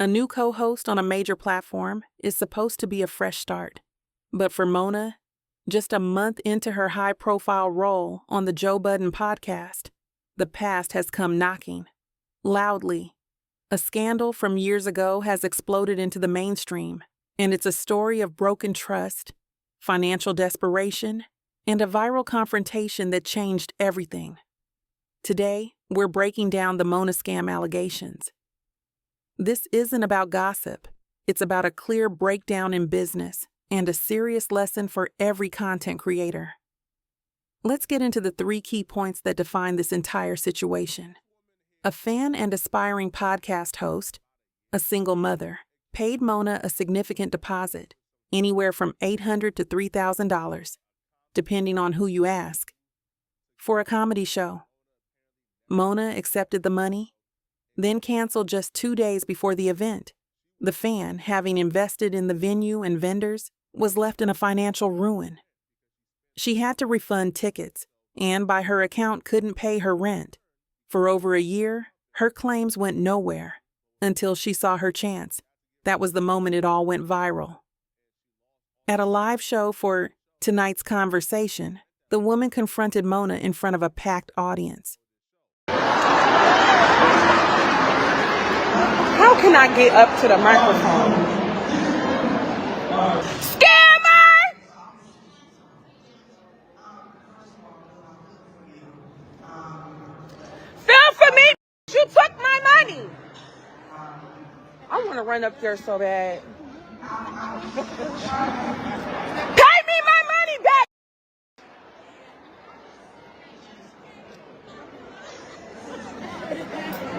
A new co-host on a major platform is supposed to be a fresh start. But for Mona, just a month into her high-profile role on the Joe Budden Podcast, the past has come knocking, loudly. A scandal from years ago has exploded into the mainstream, and it's a story of broken trust, financial desperation, and a viral confrontation that changed everything. Today, we're breaking down the Mona scam allegations. This isn't about gossip. It's about a clear breakdown in business and a serious lesson for every content creator. Let's get into the 3 key points that define this entire situation. A fan and aspiring podcast host, a single mother, paid Mona a significant deposit, anywhere from $800 to $3,000, depending on who you ask, for a comedy show. Mona accepted the money, then canceled just 2 days before the event. The fan, having invested in the venue and vendors, was left in a financial ruin. She had to refund tickets, and by her account couldn't pay her rent. For over a year, her claims went nowhere, until she saw her chance. That was the moment it all went viral. At a live show for tonight's conversation, the woman confronted Mona in front of a packed audience. How can I get up to the microphone? Scammer! Fell for me! You took my money! I want to run up there so bad. Pay me my money back!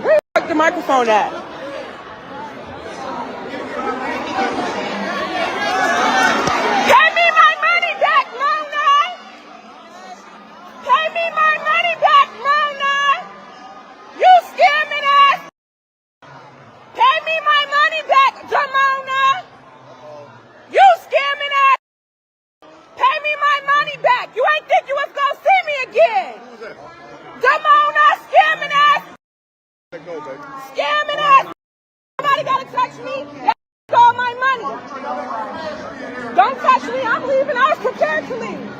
Where the microphone at? Pay me my money back, Mona! Pay me my money back, Mona! You scamming ass! Pay me my money back, Damona! You scamming ass! Pay me my money back! You ain't think you was gonna see me again! Damona, scamming ass! Scamming ass! Nobody gotta touch me! That's all my money! Don't touch me, I'm leaving. I was prepared to leave.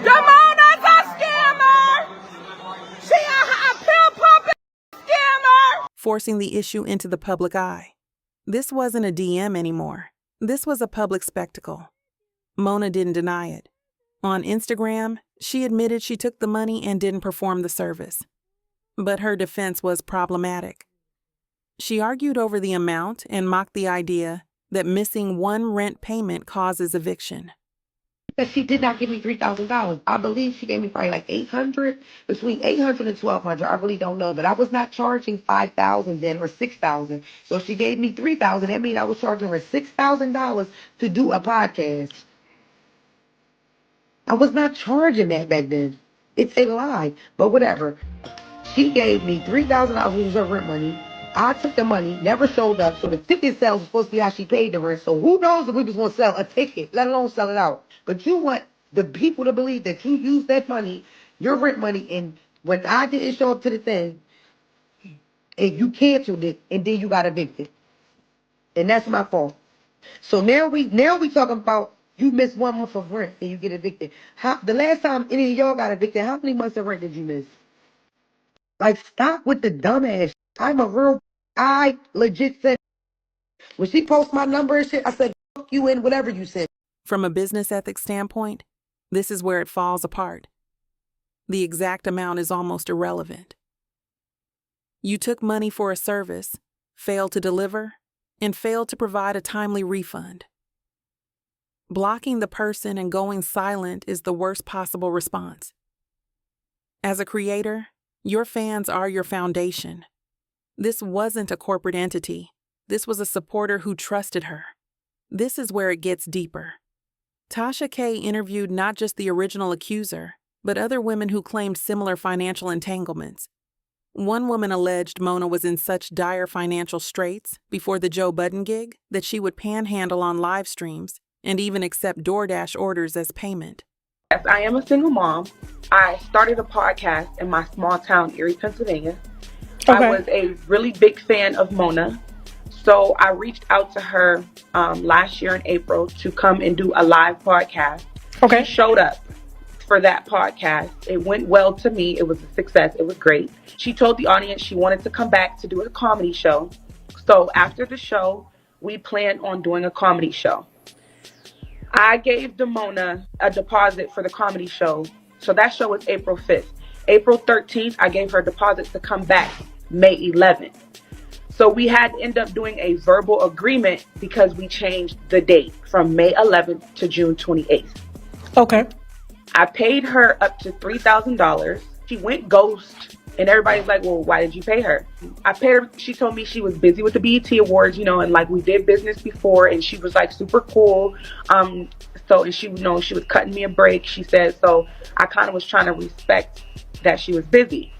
Damona's a scammer! She a pill pumping scammer! Forcing the issue into the public eye. This wasn't a DM anymore. This was a public spectacle. Mona didn't deny it. On Instagram, she admitted she took the money and didn't perform the service. But her defense was problematic. She argued over the amount and mocked the idea that missing one rent payment causes eviction. Because she did not give me $3,000. I believe she gave me probably like $800, between $800 and $1,200. I really don't know, but I was not charging $5,000 then or $6,000. So if she gave me $3,000, that means I was charging her $6,000 to do a podcast. I was not charging that back then. It's a lie, but whatever. She gave me $3,000, which was her rent money. I took the money, never showed up, so the ticket sales was supposed to be how she paid the rent. So who knows if we was going to sell a ticket, let alone sell it out. But you want the people to believe that you used that money, your rent money, and when I didn't show up to the thing, and you canceled it, and then you got evicted. And that's my fault. So now we talking about you miss 1 month of rent and you get evicted. The last time any of y'all got evicted, how many months of rent did you miss? Like, stop with the dumbass. I legit said, when she posted my number and shit, I said, fuck you in whatever you said. From a business ethics standpoint, this is where it falls apart. The exact amount is almost irrelevant. You took money for a service, failed to deliver, and failed to provide a timely refund. Blocking the person and going silent is the worst possible response. As a creator, your fans are your foundation. This wasn't a corporate entity. This was a supporter who trusted her. This is where it gets deeper. Tasha K interviewed not just the original accuser, but other women who claimed similar financial entanglements. One woman alleged Mona was in such dire financial straits before the Joe Budden gig that she would panhandle on live streams and even accept DoorDash orders as payment. Yes, I am a single mom. I started a podcast in my small town, Erie, Pennsylvania. Okay. I was a really big fan of Mona. So I reached out to her last year in April to come and do a live podcast. Okay. She showed up for that podcast. It went well to me. It was a success. It was great. She told the audience she wanted to come back to do a comedy show. So after the show, we planned on doing a comedy show. I gave Damona a deposit for the comedy show. So that show was April 5th. April 13th, I gave her a deposit to come back May 11th. So we had to end up doing a verbal agreement because we changed the date from May 11th to June 28th. Okay. I paid her up to $3,000. She went ghost, and everybody's like, well, why did you pay her? I paid her. She told me she was busy with the BET Awards, and like we did business before, and she was like super cool. And she was cutting me a break, she said. So I kind of was trying to respect that she was busy.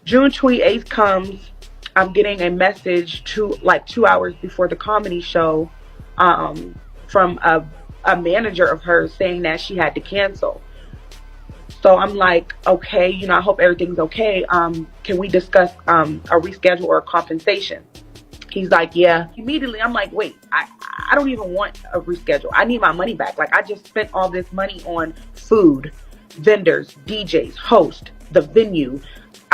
June 28th comes. I'm getting a message 2 hours before the comedy show from a manager of hers saying that she had to cancel. So I'm like, okay, I hope everything's okay. Can we discuss a reschedule or a compensation? He's like, yeah. Immediately, I'm like, wait, I don't even want a reschedule. I need my money back. Like, I just spent all this money on food, vendors, DJs, host, the venue.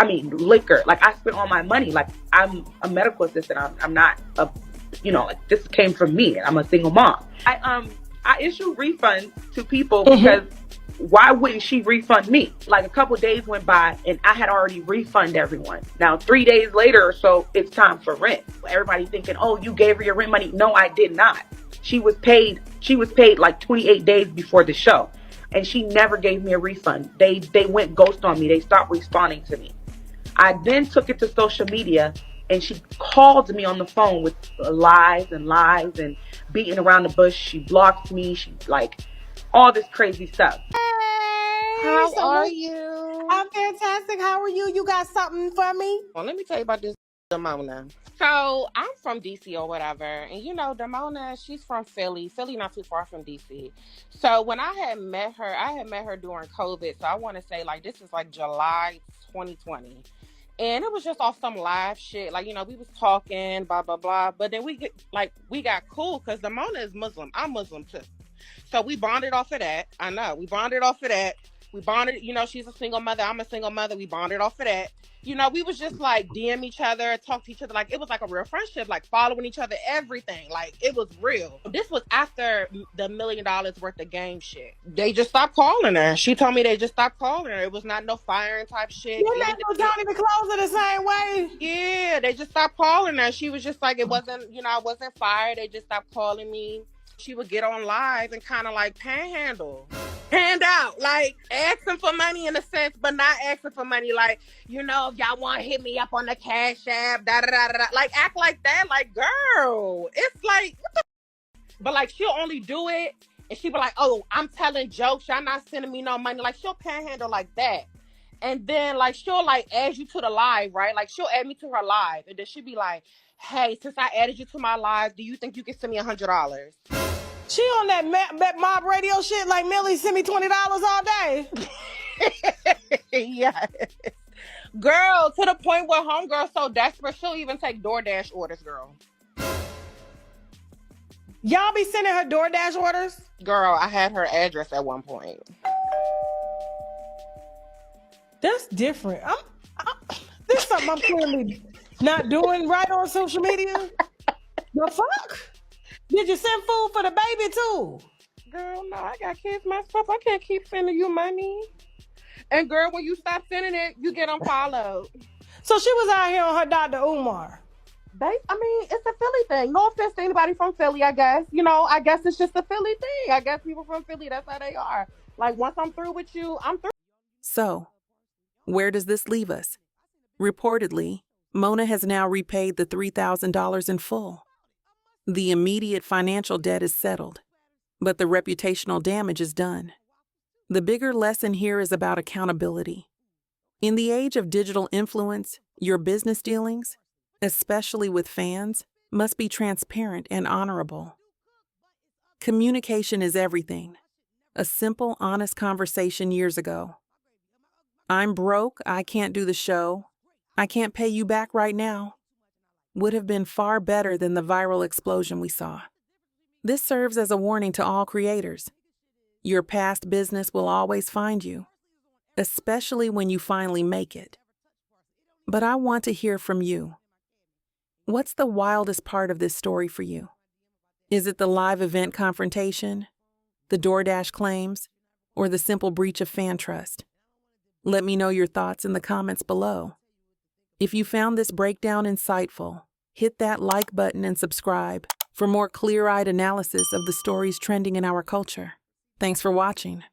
Liquor. Like, I spent all my money. Like, I'm a medical assistant. I'm not this came from me. I'm a single mom. I issue refunds to people because why wouldn't she refund me? Like, a couple days went by and I had already refunded everyone. Now, 3 days later or so, it's time for rent. Everybody thinking, oh, you gave her your rent money. No, I did not. She was paid like 28 days before the show, and she never gave me a refund. They went ghost on me. They stopped responding to me. I then took it to social media, and she called me on the phone with lies and beating around the bush. She blocked me. She all this crazy stuff. How are you? I'm fantastic. How are you? You got something for me? Well, let me tell you about this Damona. So I'm from DC or whatever, and Damona, she's from Philly. Philly not too far from DC. So when I had met her during COVID. So I want to say this is July 2020. And it was just off some live shit. We was talking, blah, blah, blah. But then we got cool because Damona is Muslim. I'm Muslim too. So we bonded off of that. I know. We bonded off of that. We bonded, she's a single mother. I'm a single mother. We bonded off of that. We was just DM each other, talk to each other. It was a real friendship, following each other, everything. It was real. This was after the $1 million worth of game shit. They just stopped calling her. She told me they just stopped calling her. It was not no firing type shit. You let those don't even close it the same way. Yeah, they just stopped calling her. She was just it wasn't, I wasn't fired. They just stopped calling me. She would get on live and kind of hand out, asking for money in a sense, but not asking for money. If y'all want to hit me up on the Cash App, da da da da, act like that, girl. It's what the. But she'll only do it, and she be like, oh, I'm telling jokes, y'all not sending me no money. She'll panhandle like that, and then she'll add you to the live, right? She'll add me to her live, and then she'll be like, hey, since I added you to my live, do you think you can send me $100? She on that mob radio shit Millie send me $20 all day. Yeah. Girl, to the point where homegirl so desperate, she'll even take DoorDash orders, girl. Y'all be sending her DoorDash orders? Girl, I had her address at one point. That's different. There's something I'm clearly not doing right on social media. The fuck? Did you send food for the baby too? Girl, no, I got kids myself. I can't keep sending you money. And girl, when you stop sending it, you get unfollowed. So she was out here on her Dr. Umar. It's a Philly thing. No offense to anybody from Philly, I guess. I guess it's just a Philly thing. I guess people from Philly, that's how they are. Once I'm through with you, I'm through. So, where does this leave us? Reportedly, Mona has now repaid the $3,000 in full. The immediate financial debt is settled, but the reputational damage is done. The bigger lesson here is about accountability. In the age of digital influence, your business dealings, especially with fans, must be transparent and honorable. Communication is everything. A simple, honest conversation years ago. I'm broke, I can't do the show. I can't pay you back right now. would have been far better than the viral explosion we saw. This serves as a warning to all creators. Your past business will always find you, especially when you finally make it. But I want to hear from you. What's the wildest part of this story for you? Is it the live event confrontation, the DoorDash claims, or the simple breach of fan trust? Let me know your thoughts in the comments below. If you found this breakdown insightful, hit that like button and subscribe for more clear-eyed analysis of the stories trending in our culture. Thanks for watching.